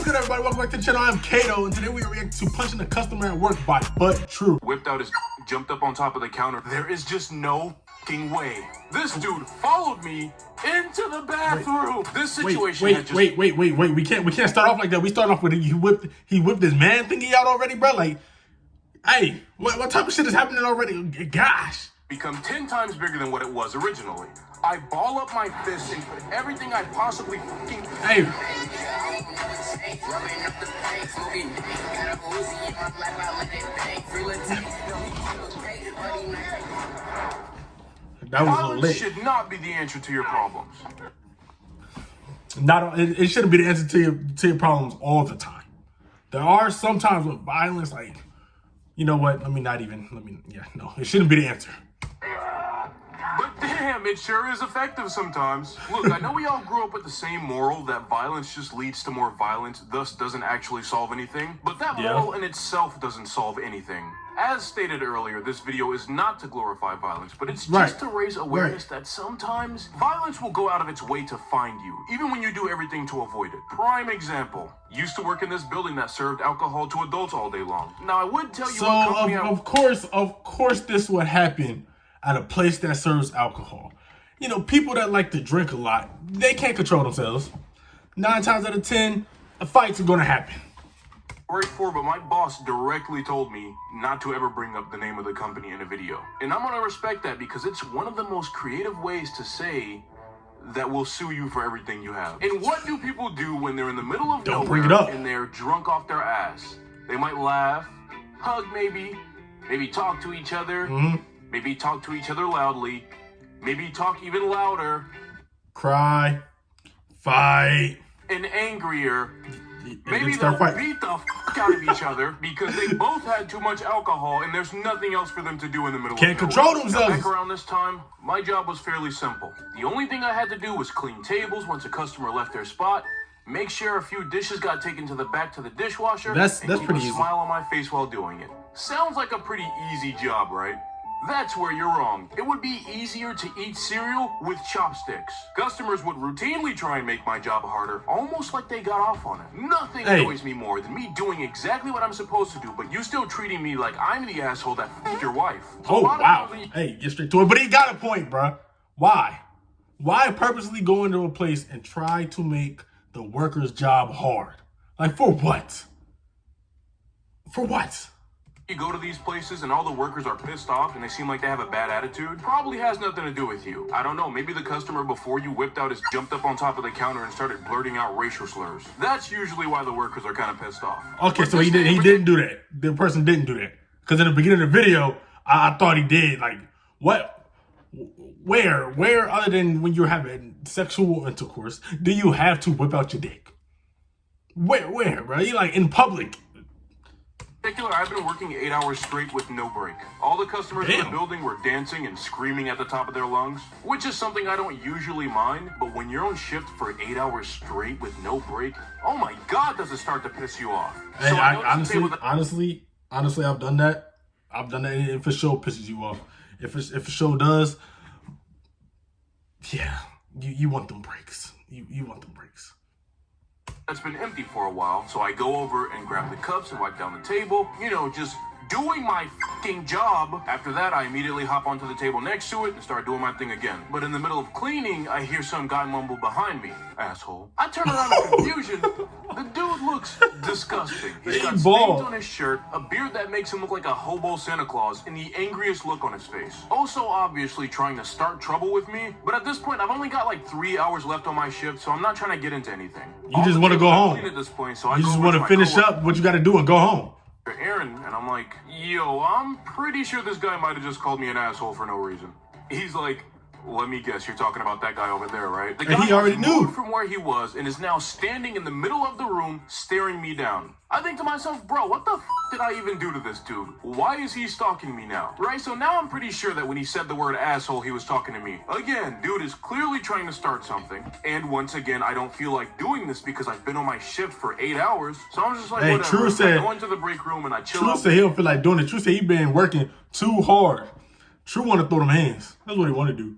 good, everybody? Welcome back to the channel. I'm Kato, and today we are reacting to Punching the Customer at Work by BUT TRU. Whipped out his jumped up on top of the counter. There is just no f***ing way. This dude followed me into the bathroom. This situation wait. We can't start off like that. We start off with he whipped his man thingy out already, bro. Like, hey, what type of shit is happening already? Gosh. Become 10 times bigger than what it was originally. I ball up my fist and put everything I possibly fucking... Hey. That was Violence lit. should not be the answer to your problems. It shouldn't be the answer to your problems all the time. There are some times with violence, like, you know what? No, it shouldn't be the answer. But damn, it sure is effective sometimes. Look, I know we all grew up with the same moral that violence just leads to more violence, thus doesn't actually solve anything. But that moral in itself doesn't solve anything. As stated earlier, this video is not to glorify violence, but it's just to raise awareness that sometimes violence will go out of its way to find you, even when you do everything to avoid it. Prime example. Used to work in this building that served alcohol to adults all day long. Now, I would tell you what company of course this would happen at a place that serves alcohol. You know, people that like to drink a lot, they can't control themselves. 9 times out of 10, fights are gonna happen. But my boss directly told me not to ever bring up the name of the company in a video. And I'm gonna respect that because it's one of the most creative ways to say that we'll sue you for everything you have. And what do people do when they're in the middle of nowhere and they're drunk off their ass? They might laugh, hug maybe talk to each other, maybe talk to each other loudly, maybe talk even louder. Cry, fight. And angrier. Maybe they'll beat the fuck out of each other because they both had too much alcohol and there's nothing else for them to do in the middle of nowhere. Can't control themselves. Back around this time, my job was fairly simple. The only thing I had to do was clean tables once a customer left their spot, make sure a few dishes got taken to the back to the dishwasher, that's keep pretty a easy. Smile on my face while doing it. Sounds like a pretty easy job, right? That's where you're wrong. It would be easier to eat cereal with chopsticks. Customers would routinely try and make my job harder, almost like they got off on it. Nothing annoys me more than me doing exactly what I'm supposed to do, but you still treating me like I'm the asshole that f***ed your wife. Oh, wow. Hey, get straight to it. But he got a point, bruh. Why? Why purposely go into a place and try to make the worker's job hard? Like, for what? For what? You go to these places and all the workers are pissed off and they seem like they have a bad attitude, probably has nothing to do with you. I don't know, maybe the customer before you whipped out jumped up on top of the counter and started blurting out racial slurs. That's usually why the workers are kind of pissed off. Okay, so he didn't do that. The person didn't do that. Because in the beginning of the video, I thought he did. Like, what? Where other than when you're having sexual intercourse, do you have to whip out your dick? Where, bro? You like in public. I've been working 8 hours straight with no break. All the customers in the building were dancing and screaming at the top of their lungs, which is something I don't usually mind, but when you're on shift for 8 hours straight with no break, oh my God, does it start to piss you off. Hey, honestly, I've done that. I've done that if a show pisses you off. If a show does, yeah, you want them breaks. You want them breaks. That's been empty for a while, so I go over and grab the cups and wipe down the table, you know, just doing my fucking job. After that, I immediately hop onto the table next to it and start doing my thing again. But in the middle of cleaning, I hear some guy mumble behind me, asshole. I turn around in confusion. The dude looks disgusting. He's got stains on his shirt, a beard that makes him look like a hobo Santa Claus, and the angriest look on his face. Also obviously trying to start trouble with me, but at this point, I've only got like 3 hours left on my shift, so I'm not trying to get into anything. You just want to go home. At this point, so you just want to finish up what you got to do and go home. Aaron, and I'm like, yo, I'm pretty sure this guy might have just called me an asshole for no reason. He's like, let me guess, you're talking about that guy over there, right? The guy he already knew from where he was and is now standing in the middle of the room staring me down. I think to myself, bro, what the f did I even do to this dude? Why is he stalking me now? Right, so now I'm pretty sure that when he said the word asshole, he was talking to me. Again, dude is clearly trying to start something. And once again, I don't feel like doing this because I've been on my shift for 8 hours. So I'm just like, hey, whatever. True said, I go into the break room and I chill out. True said he don't feel like doing it. True said he been working too hard. True want to throw them hands. That's what he want to do.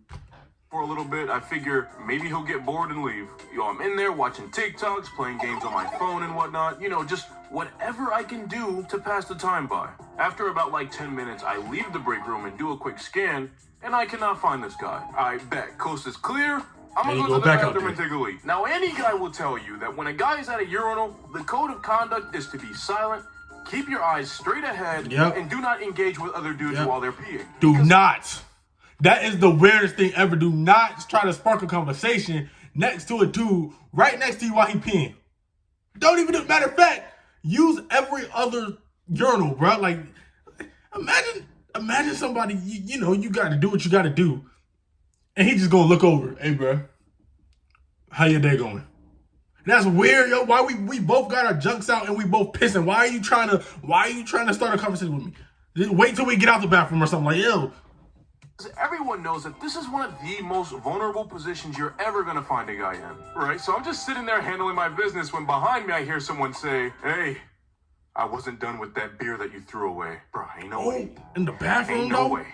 for a little bit. I figure maybe he'll get bored and leave. I'm in there watching TikToks, playing games on my phone and whatnot. Just whatever I can do to pass the time by. After about like 10 minutes, I leave the break room and do a quick scan, and I cannot find this guy. I bet coast is clear. I'm gonna go to the bathroom and take a leak. Now, any guy will tell you that when a guy is at a urinal, the code of conduct is to be silent, keep your eyes straight ahead, and do not engage with other dudes while they're peeing. Do not. That is the weirdest thing ever. Do not try to spark a conversation next to a dude right next to you while he peeing. Don't even, matter of fact, use every other urinal, bro. Like, imagine somebody, you got to do what you got to do. And he just gonna look over. Hey, bro, how your day going? That's weird, yo. Why we both got our junks out and we both pissing? Why are you trying to start a conversation with me? Just wait till we get out the bathroom or something. Like, yo. Everyone knows that this is one of the most vulnerable positions you're ever gonna find a guy in, right? So I'm just sitting there handling my business when behind me I hear someone say, "Hey, I wasn't done with that beer that you threw away." Bro, ain't no way. In the bathroom, ain't no way.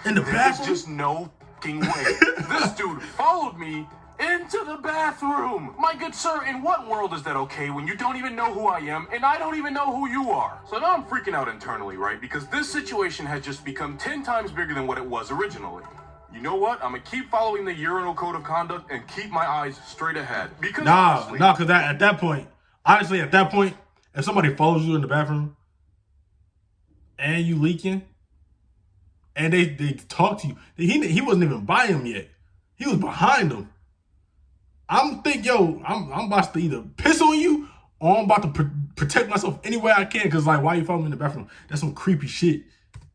In the bathroom? There's just no fucking way. This dude followed me into the bathroom. My good sir, in what world is that okay when you don't even know who I am and I don't even know who you are? So now I'm freaking out internally, right? Because this situation has just become 10 times bigger than what it was originally. You know what? I'm gonna keep following the urinal code of conduct and keep my eyes straight ahead. Because because at that point, honestly, if somebody follows you in the bathroom and you leaking and they talk to you, he wasn't even by him yet. He was behind him. I'm about to either piss on you or I'm about to protect myself any way I can. Cause like, why you following me in the bathroom? That's some creepy shit.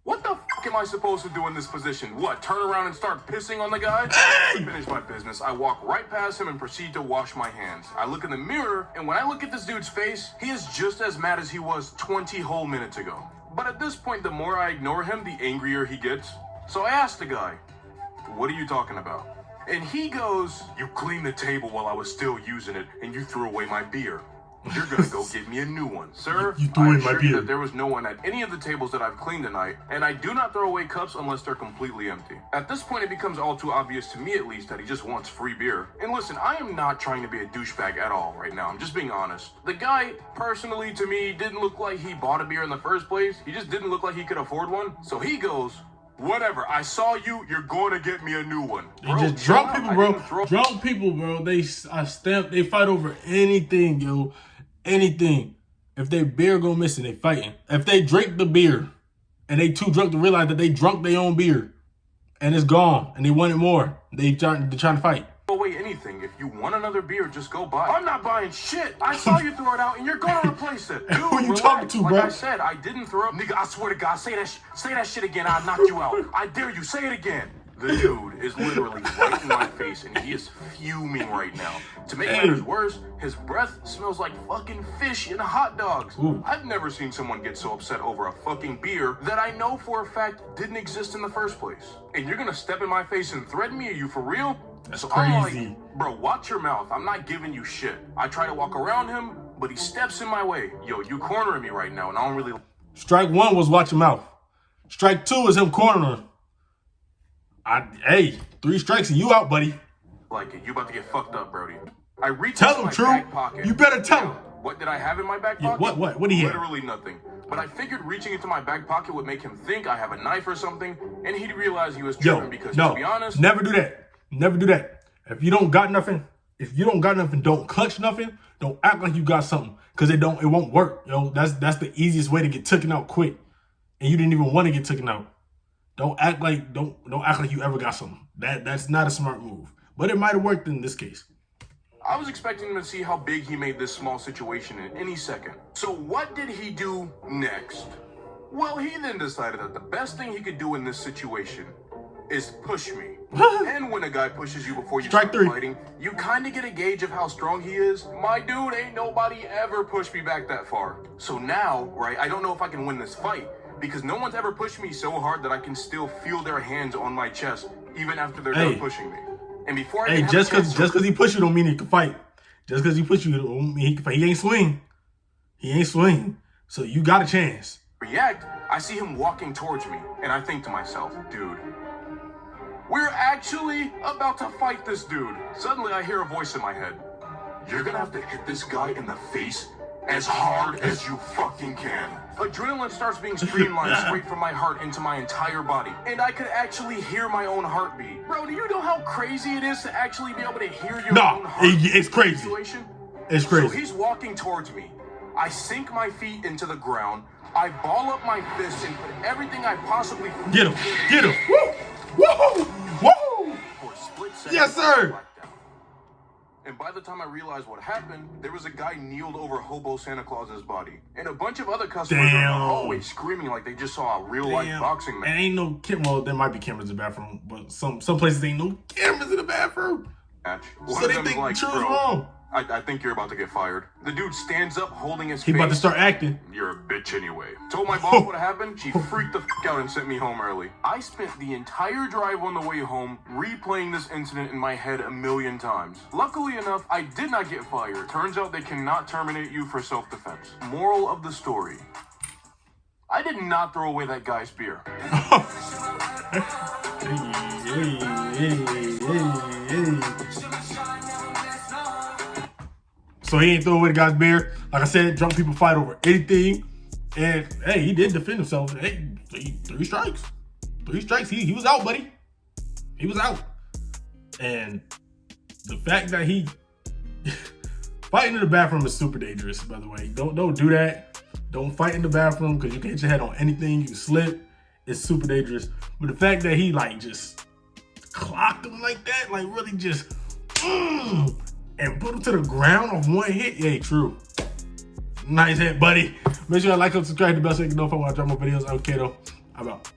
What the fuck am I supposed to do in this position? What, turn around and start pissing on the guy? Hey! To finish my business, I walk right past him and proceed to wash my hands. I look in the mirror, and when I look at this dude's face, he is just as mad as he was 20 whole minutes ago. But at this point, the more I ignore him, the angrier he gets. So I asked the guy, "What are you talking about?" And he goes, "You cleaned the table while I was still using it, and you threw away my beer. You're gonna go get me a new one." Sir, you threw away my beer. That there was no one at any of the tables that I've cleaned tonight, and I do not throw away cups unless they're completely empty. At this point, it becomes all too obvious to me, at least, that he just wants free beer. And listen, I am not trying to be a douchebag at all right now. I'm just being honest. The guy, personally, to me, didn't look like he bought a beer in the first place. He just didn't look like he could afford one. So he goes, "Whatever, I saw you, you're going to get me a new one." Bro, just drunk people, bro. Drunk people, bro. They fight over anything, yo. Anything. If they beer go missing, they fighting. If they drink the beer and they too drunk to realize that they drunk their own beer and it's gone and they want it more, they're trying to fight. Away anything. If you want another beer, just go buy it. I'm not buying shit. I saw you throw it out and you're gonna replace it. Dude, who you talking to, bro? Like I said, I didn't throw it. Nigga, I swear to God, say that shit again, I'll knock you out. I dare you, say it again. The dude is literally right in my face and he is fuming right now. To make matters worse, his breath smells like fucking fish and hot dogs. Ooh. I've never seen someone get so upset over a fucking beer that I know for a fact didn't exist in the first place. And you're gonna step in my face and threaten me? Are you for real? That's so crazy. I'm like, bro, watch your mouth. I'm not giving you shit. I try to walk around him, but he steps in my way. Yo, you cornering me right now and I don't really... Strike one was watch your mouth. Strike two is him cornering. Hey, 3 strikes and you out, buddy. Like it. You about to get fucked up, Brody. I reached Tell into him, my True. back pocket. You better tell him. What did I have in my back pocket? What did he have? Literally nothing. But I figured reaching into my back pocket would make him think I have a knife or something, and he'd realize he was tripping because, to be honest... never do that. Never do that. If you don't got nothing, don't clutch nothing. Don't act like you got something, because it won't work. Yo, that's the easiest way to get taken out quick, and you didn't even want to get taken out. Don't act like you ever got something. That's not a smart move. But it might have worked in this case. I was expecting him to see how big he made this small situation in any second. So what did he do next? Well, he then decided that the best thing he could do in this situation is push me. And when a guy pushes you before you start fighting, you kind of get a gauge of how strong he is. My dude, ain't nobody ever pushed me back that far. So now, right, I don't know if I can win this fight, because no one's ever pushed me so hard that I can still feel their hands on my chest, even after they're done pushing me. And before I just because he push you don't mean he can fight. Just because he push you don't mean he can fight. He ain't swing. He ain't swing. So you got a chance. React, I see him walking towards me, and I think to myself, dude, We're actually about to fight this dude. Suddenly I hear a voice in my head. You're gonna have to hit this guy in the face as hard as you fucking can. Adrenaline starts being streamlined straight from my heart into my entire body. And I could actually hear my own heartbeat. Bro, do you know how crazy it is to actually be able to hear your own heartbeat? It's crazy. Situation? It's crazy. So he's walking towards me. I sink my feet into the ground. I ball up my fist and put everything I possibly Get him. Get him. Woo! Woo! Woo! For a split second, Yes, sir. And by the time I realized what happened, there was a guy kneeled over Hobo Santa Claus's body. And a bunch of other customers were in the hallway screaming like they just saw a real-life boxing match. And ain't no well, there might be cameras in the bathroom, but some places ain't no cameras in the bathroom. One So of they them think like, True's bro, wrong. I think you're about to get fired. The dude stands up holding his He face. about to start acting. You're a bitch anyway. Told my boss what happened. She freaked the out and sent me home early. I spent the entire drive on the way home replaying this incident in my head a million times. Luckily enough, I did not get fired. Turns out they cannot terminate you for self-defense. Moral of the story. I did not throw away that guy's beer. So he ain't throw away the guy's beer. Like I said, drunk people fight over anything. And hey, he did defend himself. Hey, three strikes. 3 strikes. He was out, buddy. He was out. And the fact that he fighting in the bathroom is super dangerous, by the way. Don't do that. Don't fight in the bathroom because you can hit your head on anything. You can slip. It's super dangerous. But the fact that he like just clocked him like that, like really just and put him to the ground on one hit. Yeah, true. Nice hit, buddy. Make sure you like and subscribe to the bell so you can know if I want to drop more videos. I'm Kaedo. I'm out.